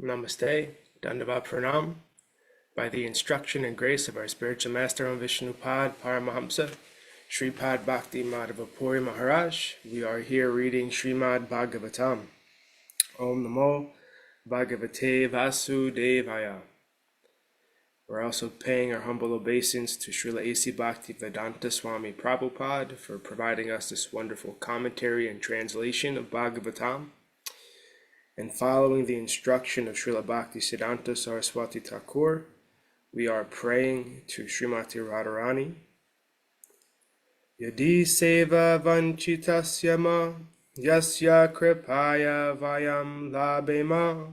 Namaste, Dandavat Pranam. By the instruction and grace of our spiritual master on Vishnupad Paramahamsa, Sripad Bhakti Madhava Puri Maharaj, we are here reading Srimad Bhagavatam. Om Namo Bhagavate Vasudevaya. We're also paying our humble obeisance to Srila A.C. Bhaktivedanta Swami Prabhupada for providing us this wonderful commentary and translation of Bhagavatam. And following the instruction of Srila Bhaktisiddhanta Saraswati Thakur, we are praying to Srimati Radharani. Yadi seva vanchitasya ma, yasya kripaya vayam labema,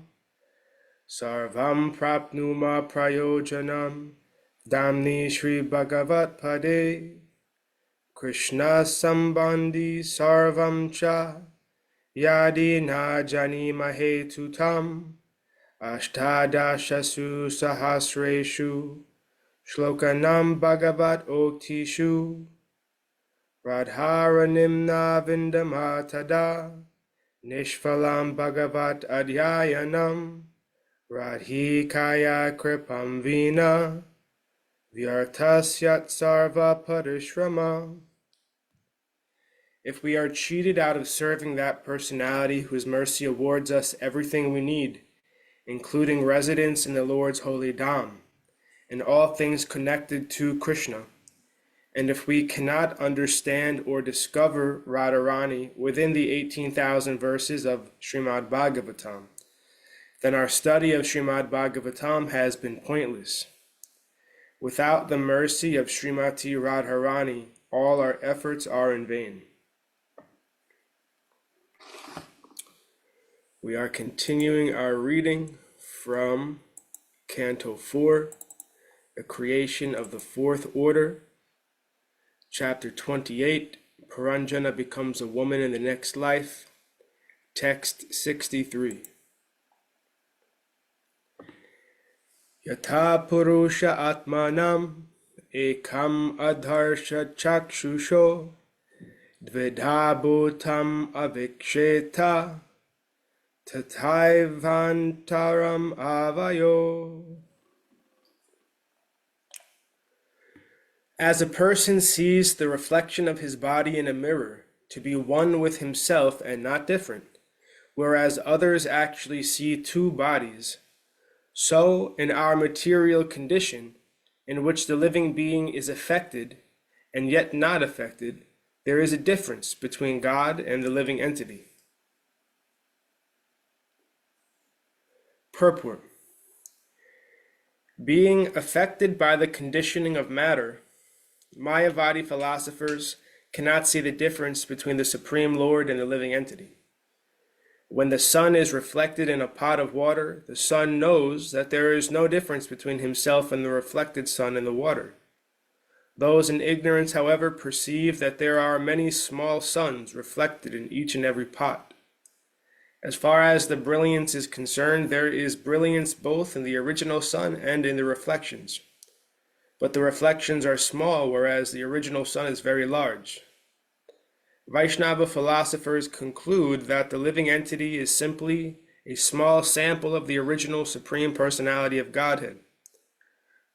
sarvam prapnuma prayojanam, damni Shri Bhagavat pade, Krishna sambandhi sarvam cha, Yadi na jani mahe tutam, ashtadashasu sahasreshu, shlokanam bhagavat oktishu, radharanimna vindamatada, nishphalam bhagavat adhyayanam, radhikaya kripam vina, vyartasyat sarva parishrama. If we are cheated out of serving that personality whose mercy awards us everything we need, including residence in the Lord's holy Dham, and all things connected to Krishna, and if we cannot understand or discover Radharani within the 18,000 verses of Srimad Bhagavatam, then our study of Srimad Bhagavatam has been pointless. Without the mercy of Srimati Radharani, all our efforts are in vain. We are continuing our reading from Canto 4, The Creation of the Fourth Order, Chapter 28, Purañjana becomes a woman in the next life, Text 63. Yatha purusha atmanam ekam adharsha chakshusho dvidha bhutam aviksheta Tathaivantaram avayo. As a person sees the reflection of his body in a mirror to be one with himself and not different, whereas others actually see two bodies, so in our material condition, in which the living being is affected and yet not affected, there is a difference between God and the living entity. Purport. Being affected by the conditioning of matter, Mayavadi philosophers cannot see the difference between the Supreme Lord and the living entity. When the sun is reflected in a pot of water, the sun knows that there is no difference between himself and the reflected sun in the water. Those in ignorance, however, perceive that there are many small suns reflected in each and every pot. As far as the brilliance is concerned, there is brilliance both in the original sun and in the reflections. But the reflections are small, whereas the original sun is very large. Vaishnava philosophers conclude that the living entity is simply a small sample of the original Supreme Personality of Godhead.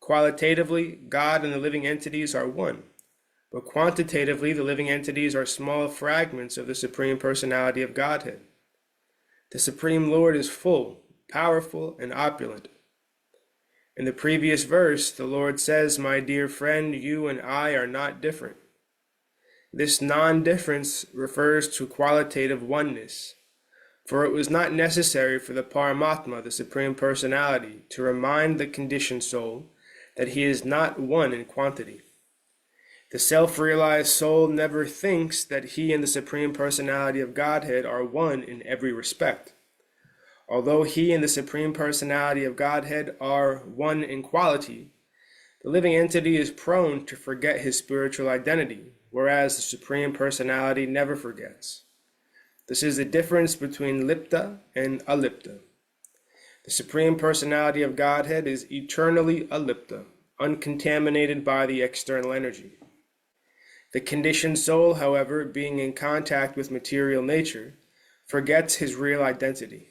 Qualitatively, God and the living entities are one, but quantitatively, the living entities are small fragments of the Supreme Personality of Godhead. The Supreme Lord is full, powerful, and opulent. In the previous verse, the Lord says, "My dear friend, you and I are not different." This non-difference refers to qualitative oneness, for it was not necessary for the Paramatma, the Supreme Personality, to remind the conditioned soul that he is not one in quantity. The self-realized soul never thinks that he and the Supreme Personality of Godhead are one in every respect. Although he and the Supreme Personality of Godhead are one in quality, the living entity is prone to forget his spiritual identity, whereas the Supreme Personality never forgets. This is the difference between lipta and alipta. The Supreme Personality of Godhead is eternally alipta, uncontaminated by the external energy. The conditioned soul, however, being in contact with material nature, forgets his real identity.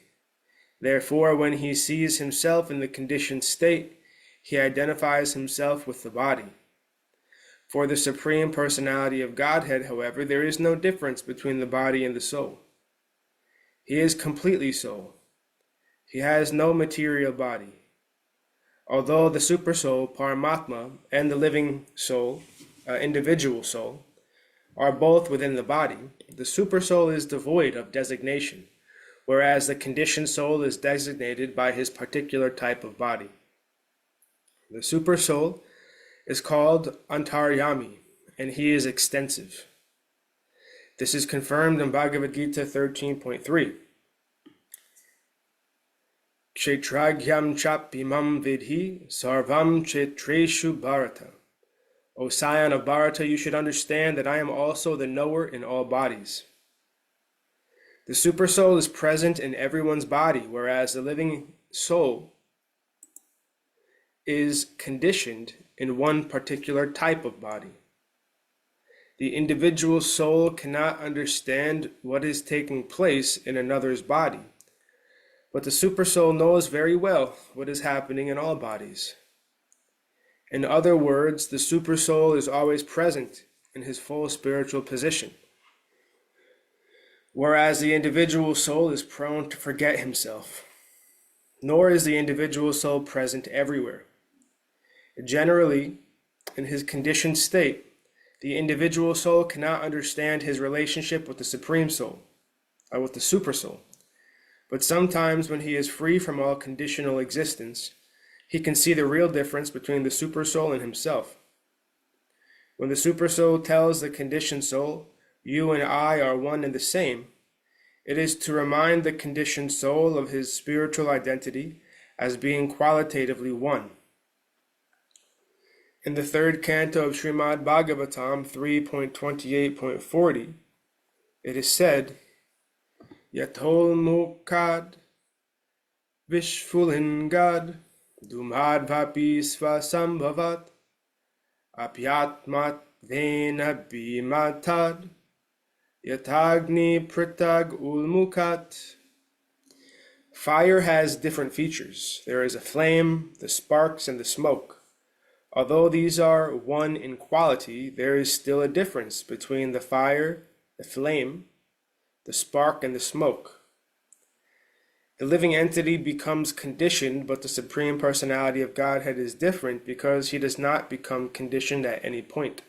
Therefore, when he sees himself in the conditioned state, he identifies himself with the body. For the Supreme Personality of Godhead, however, there is no difference between the body and the soul. He is completely soul. He has no material body. Although the Supersoul, Paramatma, and the living soul, individual soul, are both within the body, the Supersoul is devoid of designation, whereas the conditioned soul is designated by his particular type of body. The Supersoul is called Antaryami, and he is extensive. This is confirmed in Bhagavad Gita 13.3. Kshetragyam chapimam vidhi sarvam kshetreshu bharata. O scion of Bharata, you should understand that I am also the knower in all bodies. The Supersoul is present in everyone's body, whereas the living soul is conditioned in one particular type of body. The individual soul cannot understand what is taking place in another's body, but the Supersoul knows very well what is happening in all bodies. In other words, the Supersoul is always present in his full spiritual position, whereas the individual soul is prone to forget himself. Nor is the individual soul present everywhere. Generally, in his conditioned state, the individual soul cannot understand his relationship with the Supreme Soul, or with the Supersoul. But sometimes when he is free from all conditional existence, he can see the real difference between the Supersoul and himself. When the Supersoul tells the conditioned soul, "You and I are one and the same," it is to remind the conditioned soul of his spiritual identity as being qualitatively one. In the third canto of Srimad Bhagavatam 3.28.40, it is said, Yatol Mukad Vishfulingad Dumadvapi Svasambhavat Apyatmat Vena Bimatad Yatagni Pritag Ulmukat. Fire has different features. There is a flame, the sparks, and the smoke. Although these are one in quality, there is still a difference between the fire, the flame, the spark, and the smoke. The living entity becomes conditioned, but the Supreme Personality of Godhead is different because he does not become conditioned at any point.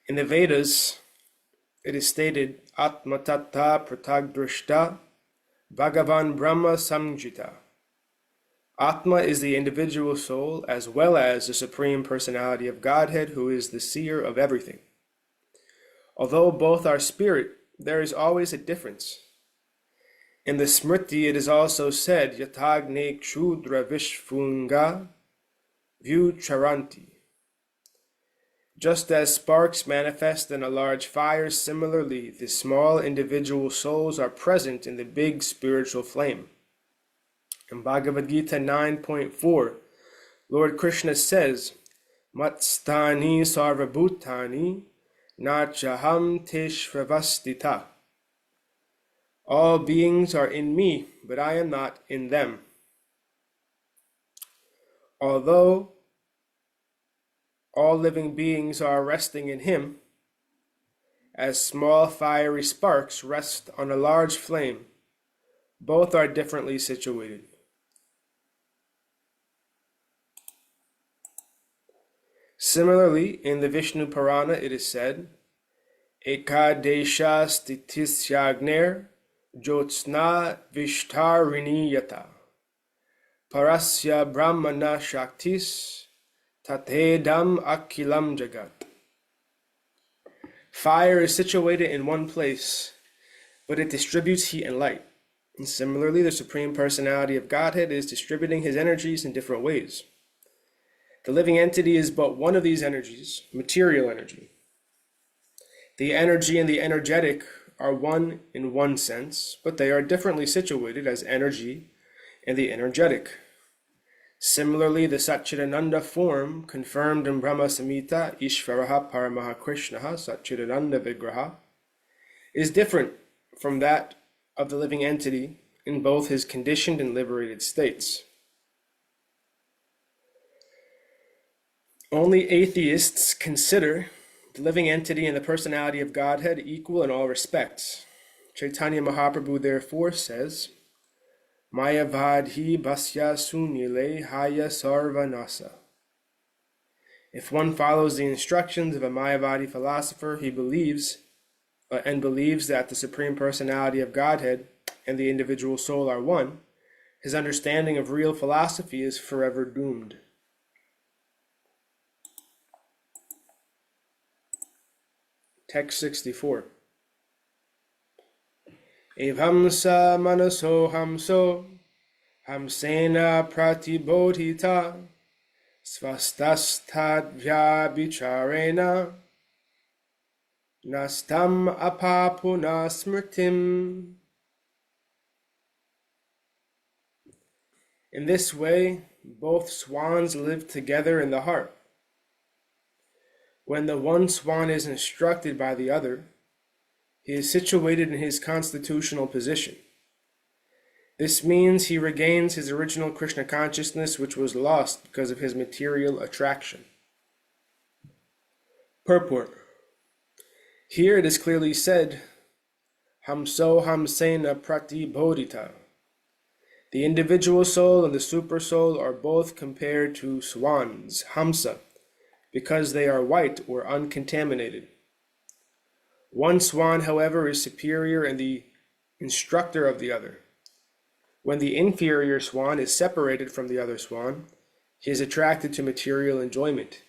In the Vedas, it is stated, Atmatatta Pratagdrishta Bhagavan Brahma Samjita. Atma is the individual soul as well as the Supreme Personality of Godhead, who is the seer of everything. Although both are spirit, there is always a difference. In the Smriti, it is also said, Yatagne Kshudra Vishfunga Vyucharanti. Just as sparks manifest in a large fire, similarly, the small individual souls are present in the big spiritual flame. In Bhagavad Gita 9.4, Lord Krishna says, Matstani sarvabhutani nachaham teshvavastita. All beings are in me, but I am not in them. Although all living beings are resting in him, as small fiery sparks rest on a large flame, both are differently situated. Similarly, in the Vishnu Purana, it is said, Ekadesha stitishyagner jyotsna vishtarini yata parasya brahmana shaktis tatedam akilam jagat. Fire is situated in one place, but it distributes heat and light. And similarly, the Supreme Personality of Godhead is distributing his energies in different ways. The living entity is but one of these energies, material energy. The energy and the energetic are one in one sense, but they are differently situated as energy and the energetic. Similarly, the Satchidananda form, confirmed in Brahma Samhita, Ishvaraha Paramaha Krishnaha Satchidananda Vigraha, is different from that of the living entity in both his conditioned and liberated states. Only atheists consider the living entity and the personality of Godhead equal in all respects. Chaitanya Mahaprabhu therefore says, Mayavadhi basya sunile haya sarvanasa. If one follows the instructions of a Mayavadi philosopher, he believes that the Supreme Personality of Godhead and the individual soul are one, his understanding of real philosophy is forever doomed. Text 64. Evamsa manaso hamso hamsena pratibodhita svastastadvya bicharena nastam apapuna smritim. In this way, both swans live together in the heart. When the one swan is instructed by the other, he is situated in his constitutional position. This means he regains his original Krishna consciousness, which was lost because of his material attraction. Purport. Here it is clearly said, Hamso hamsena pratibodhita. The individual soul and the super soul are both compared to swans, hamsa, because they are white or uncontaminated. One swan, however, is superior and the instructor of the other. When the inferior swan is separated from the other swan, he is attracted to material enjoyment.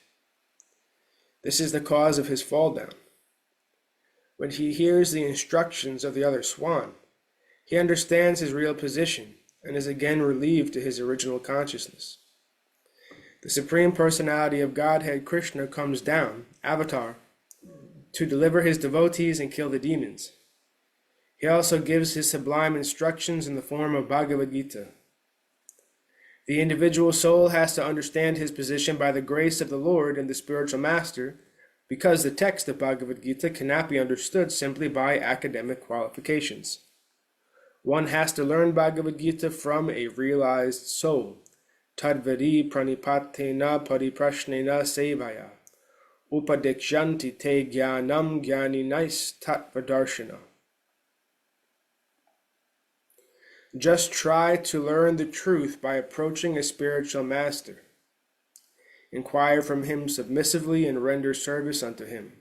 This is the cause of his fall down. When he hears the instructions of the other swan, he understands his real position and is again relieved to his original consciousness. The Supreme Personality of Godhead, Krishna, comes down, avatar, to deliver his devotees and kill the demons. He also gives his sublime instructions in the form of Bhagavad Gita. The individual soul has to understand his position by the grace of the Lord and the spiritual master, because the text of Bhagavad Gita cannot be understood simply by academic qualifications. One has to learn Bhagavad Gita from a realized soul. Tadvari pranipatena pariprashnena sevaya. Upadekshanti te jnanam jnaninais tattvadarshana. Just try to learn the truth by approaching a spiritual master. Inquire from him submissively and render service unto him.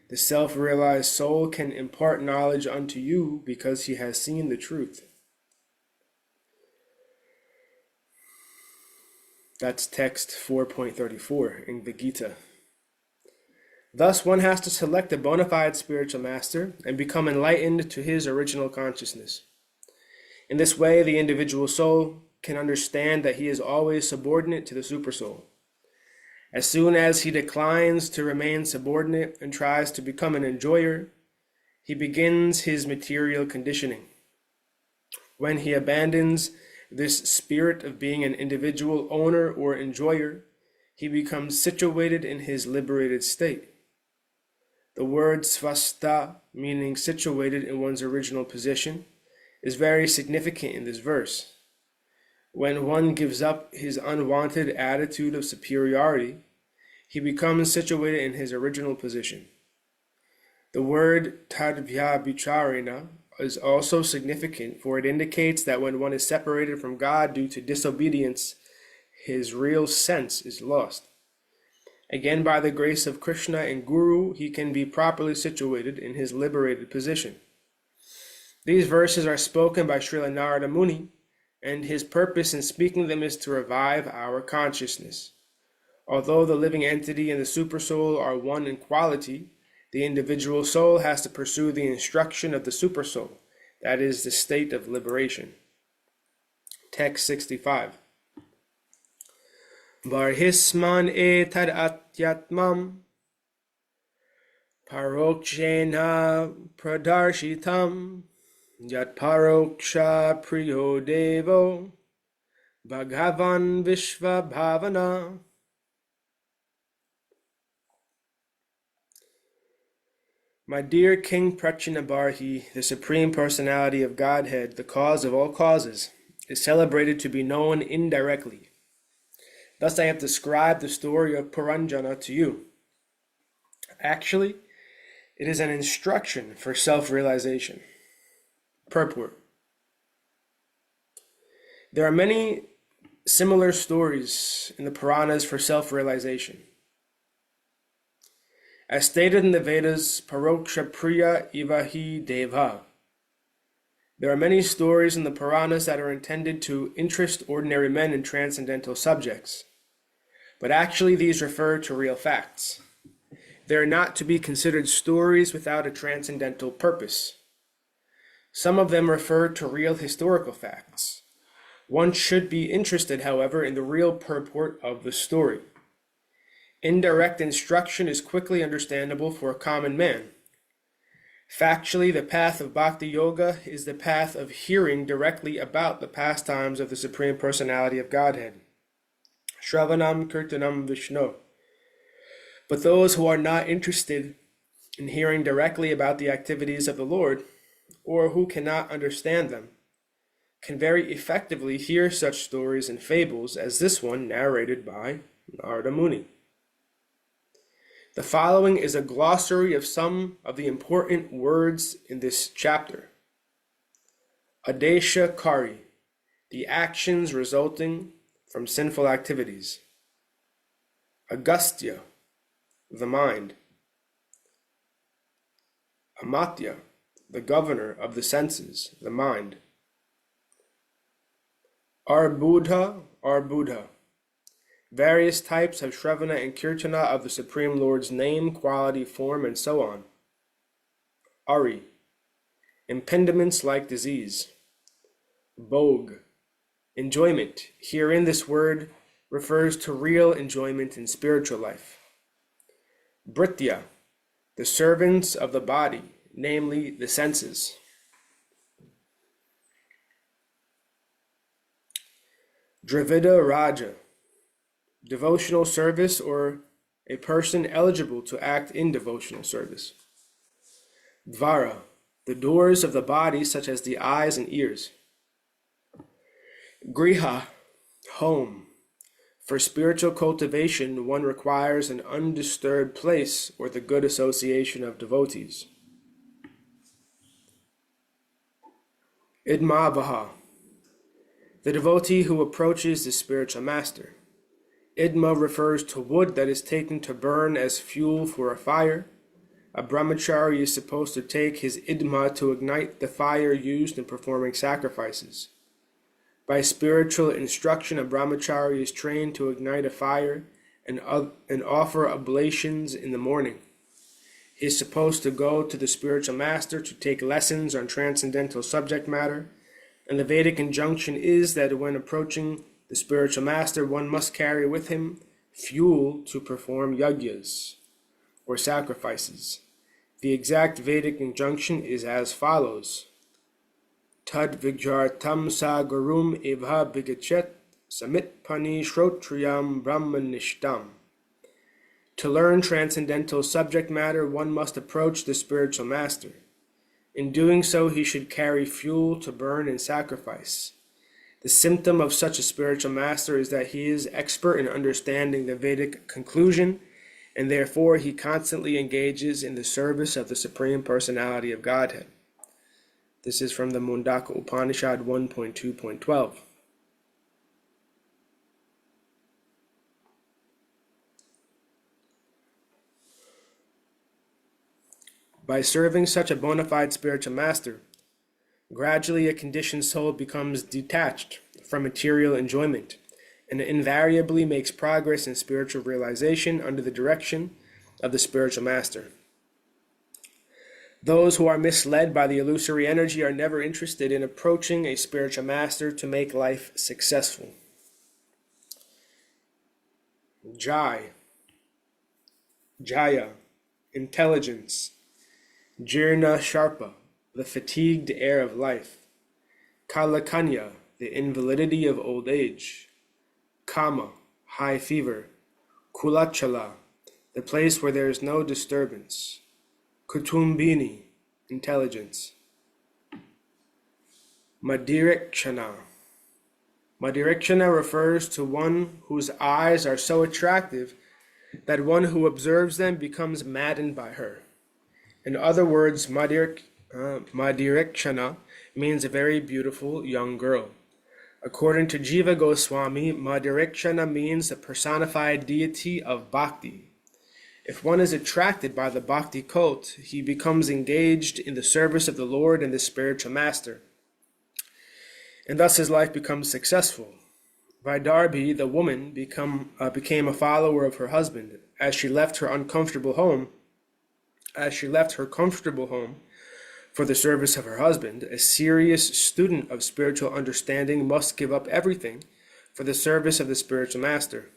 The self-realized soul can impart knowledge unto you because he has seen the truth. That's text 4.34 in the Gita. Thus, one has to select a bona fide spiritual master and become enlightened to his original consciousness. In this way, the individual soul can understand that he is always subordinate to the supersoul. As soon as he declines to remain subordinate and tries to become an enjoyer, he begins his material conditioning. When he abandons this spirit of being an individual owner or enjoyer, he becomes situated in his liberated state. The word svasta, meaning situated in one's original position, is very significant in this verse. When one gives up his unwanted attitude of superiority, he becomes situated in his original position. The word tadvya bicharena is also significant, for it indicates that when one is separated from God due to disobedience, his real sense is lost. Again, by the grace of Krishna and Guru, he can be properly situated in his liberated position. These verses are spoken by Srila Narada Muni, and his purpose in speaking them is to revive our consciousness. Although the living entity and the supersoul are one in quality, the individual soul has to pursue the instruction of the supersoul, that is, the state of liberation. Text 65. Barhisman etad atyatmam parokshena pradarshitam yat paroksha priyo devo bhagavan vishva bhavana. My dear King Prachinabarhi, the Supreme Personality of Godhead, the cause of all causes, is celebrated to be known indirectly. Thus I have described the story of Purañjana to you. Actually, it is an instruction for self-realization. Purport. There are many similar stories in the Puranas for self-realization. As stated in the Vedas, Paroksha Priya Ivahi Deva. There are many stories in the Puranas that are intended to interest ordinary men in transcendental subjects, but actually these refer to real facts. They are not to be considered stories without a transcendental purpose. Some of them refer to real historical facts. One should be interested, however, in the real purport of the story. Indirect instruction is quickly understandable for a common man. Factually, the path of Bhakti Yoga is the path of hearing directly about the pastimes of the Supreme Personality of Godhead. Shravanam Kirtanam Vishnu. But those who are not interested in hearing directly about the activities of the Lord, or who cannot understand them, can very effectively hear such stories and fables as this one narrated by Narada Muni. The following is a glossary of some of the important words in this chapter. Adesha Kari, the actions resulting from sinful activities. Agastya, the mind. Amatya, the governor of the senses, the mind. Arbudha, various types of Shravana and Kirtana of the Supreme Lord's name, quality, form, and so on. Ari, impediments like disease. Bhog, enjoyment. Herein this word refers to real enjoyment in spiritual life. Britya, the servants of the body, namely the senses. Dravida Raja, devotional service or a person eligible to act in devotional service. Dvara, the doors of the body such as the eyes and ears. Griha, home. For spiritual cultivation, one requires an undisturbed place or the good association of devotees. Idmavaha, the devotee who approaches the spiritual master. Idma refers to wood that is taken to burn as fuel for a fire. A brahmachari is supposed to take his idma to ignite the fire used in performing sacrifices. By spiritual instruction, a brahmachari is trained to ignite a fire and offer oblations in the morning. He is supposed to go to the spiritual master to take lessons on transcendental subject matter, and the Vedic injunction is that when approaching the spiritual master, one must carry with him fuel to perform yagyas, or sacrifices. The exact Vedic injunction is as follows. Tad vigjartam sa gurum evha bigachet samit pani shrotriyam brahmanishtam. To learn transcendental subject matter, one must approach the spiritual master. In doing so, he should carry fuel to burn and sacrifice. The symptom of such a spiritual master is that he is expert in understanding the Vedic conclusion, and therefore he constantly engages in the service of the Supreme Personality of Godhead. This is from the Mundaka Upanishad 1.2.12. By serving such a bona fide spiritual master, gradually a conditioned soul becomes detached from material enjoyment and invariably makes progress in spiritual realization under the direction of the spiritual master. Those who are misled by the illusory energy are never interested in approaching a spiritual master to make life successful. Jaya, intelligence. Jirna Sharpa, the fatigued air of life. Kalakanya, the invalidity of old age. Kama, high fever. Kulachala, the place where there is no disturbance. Kutumbini, intelligence. Madhirakshana. Madhirakshana refers to one whose eyes are so attractive that one who observes them becomes maddened by her. In other words, Madhirakshana means a very beautiful young girl. According to Jiva Goswami, Madhirakshana means the personified deity of Bhakti. If one is attracted by the Bhakti cult, he becomes engaged in the service of the Lord and the spiritual master, and thus his life becomes successful. Vaidarbhi, the woman, became a follower of her husband as she left her comfortable home for the service of her husband. A serious student of spiritual understanding must give up everything for the service of the spiritual master.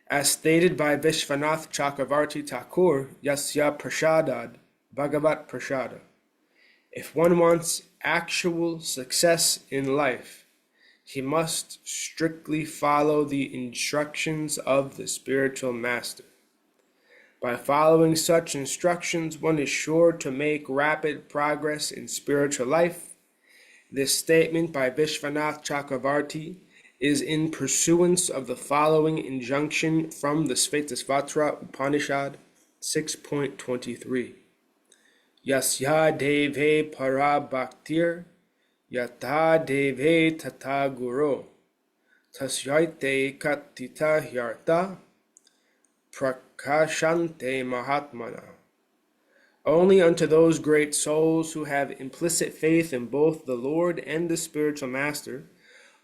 As stated by Vishwanath Chakravarti Thakur, Yasya Prashadad, Bhagavat Prashada. If one wants actual success in life, he must strictly follow the instructions of the spiritual master. By following such instructions, one is sure to make rapid progress in spiritual life. This statement by Vishwanath Chakravarti is in pursuance of the following injunction from the Svetasvatra Upanishad 6.23. Yasya deve para bhaktir yata deve tata guru tasyaite katita hyarta prakashante mahatmana. Only unto those great souls who have implicit faith in both the Lord and the spiritual master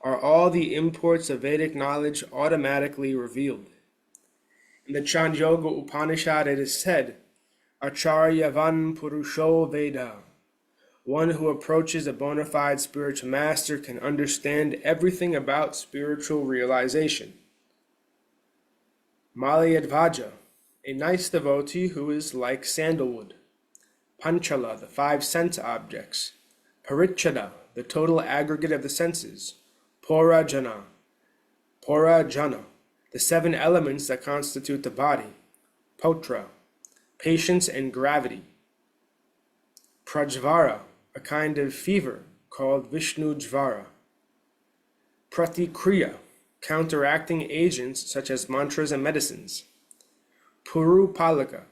are all the imports of Vedic knowledge automatically revealed. In the Chandogya Upanishad it is said, Acharyavan Purusho Veda. One who approaches a bona fide spiritual master can understand everything about spiritual realization. Malayadvaja, a nice devotee who is like sandalwood. Panchala, the 5 sense objects. Parichada, the total aggregate of the senses. Purajana, the 7 elements that constitute the body. Potra, patience and gravity. Prajvara, a kind of fever called Vishnu Jvara. Pratikriya, counteracting agents such as mantras and medicines. Puru Palaka,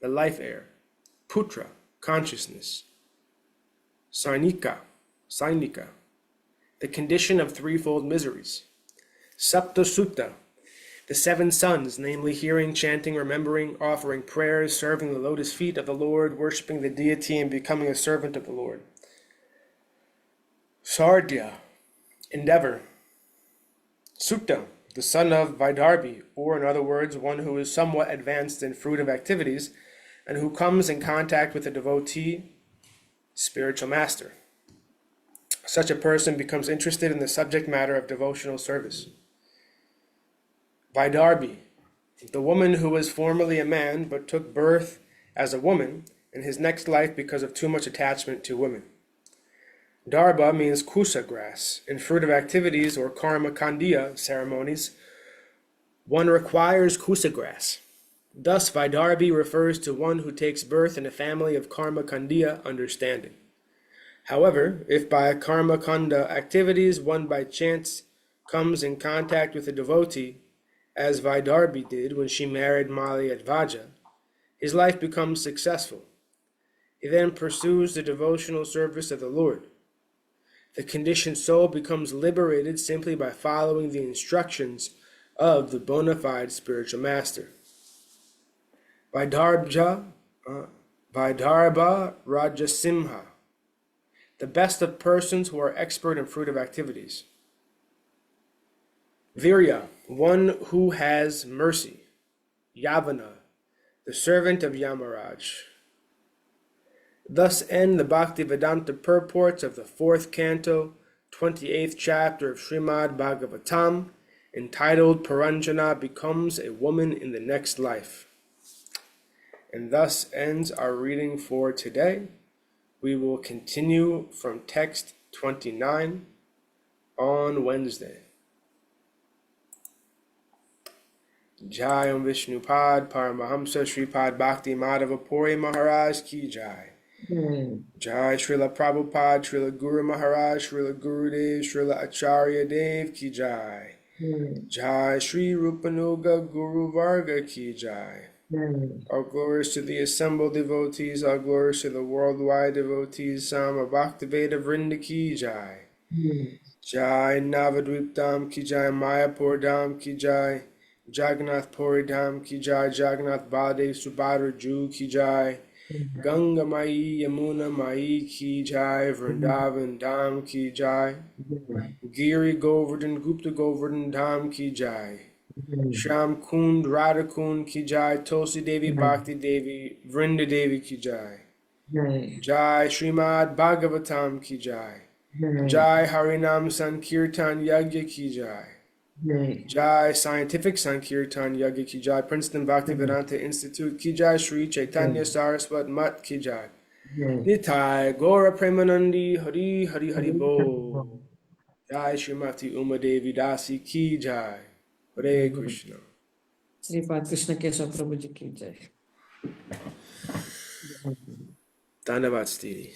the life air. Putra, consciousness. Sainika, the condition of threefold miseries. Sapta Sutta, the 7 sons, namely hearing, chanting, remembering, offering prayers, serving the lotus feet of the Lord, worshipping the deity, and becoming a servant of the Lord. Sardya, endeavor. Sutta, the son of Vaidarbhi, or in other words, one who is somewhat advanced in fruitive activities, and who comes in contact with a devotee, spiritual master. Such a person becomes interested in the subject matter of devotional service. Vaidarbhi, the woman who was formerly a man but took birth as a woman in his next life because of too much attachment to women. Darba means kusa grass. In fruitive activities or karma kandiya ceremonies, one requires kusa grass. Thus, Vaidarbhi refers to one who takes birth in a family of karma kandiya understanding. However, if by karma kanda activities one by chance comes in contact with a devotee, as Vaidarbhi did when she married Malayadvaja, his life becomes successful. He then pursues the devotional service of the Lord. The conditioned soul becomes liberated simply by following the instructions of the bona fide spiritual master. Vaidarbha Rajasimha, the best of persons who are expert in fruitive activities. Virya, one who has mercy. Yavana, the servant of Yamaraj. Thus end the Bhaktivedanta purports of the 4th canto, 28th chapter of Srimad Bhagavatam, entitled Purañjana becomes a woman in the next life. And thus ends our reading for today. We will continue from text 29 on Wednesday. Jai Om Vishnupad Paramahamsa Sripad Bhakti Madhava Puri Maharaj Ki Jai. Jai Srila Prabhupada, Srila Guru Maharaj, Srila Gurudev, Srila Acharya Dev Ki Jai. Jai Sri Rupanuga Guru Varga Ki Jai. All glories to the assembled devotees, all glories to the worldwide devotees, Sama Bhaktiveda Vrinda Ki Jai. Jai Navadvip Dham Ki Jai, Mayapur Dham Ki Jai, Jagannath Puri Dham Ki Jai, Jagannath Baladev Subhadra Ju Ki Jai, Ganga Mai Yamuna Mai Ki Jai, Vrindavan Dham Ki Jai, Giri Govardhan Gupta Govardhan Dham Ki Jai, Sham Kund Radha Kund Ki Jai, Tulsi Devi Bhakti Devi, Vrinda Devi Ki Jai, Jai Srimad Bhagavatam Ki Jai, Jai Harinam Sankirtan Yagya Ki Jai, Jai Scientific Sankirtan Yagya Ki Jai, Princeton Bhaktivedanta Institute Ki Jai, Sri Chaitanya Saraswat Mat Ki Jai, Nitai Gora Premanandi Hari Hari Hari Bo, Jai Srimati Uma Devi Dasi Ki Jai, Hare Krishna. Sripad Krishna Keshav Prabhu ji ki jai. Dhanyavad Stiti.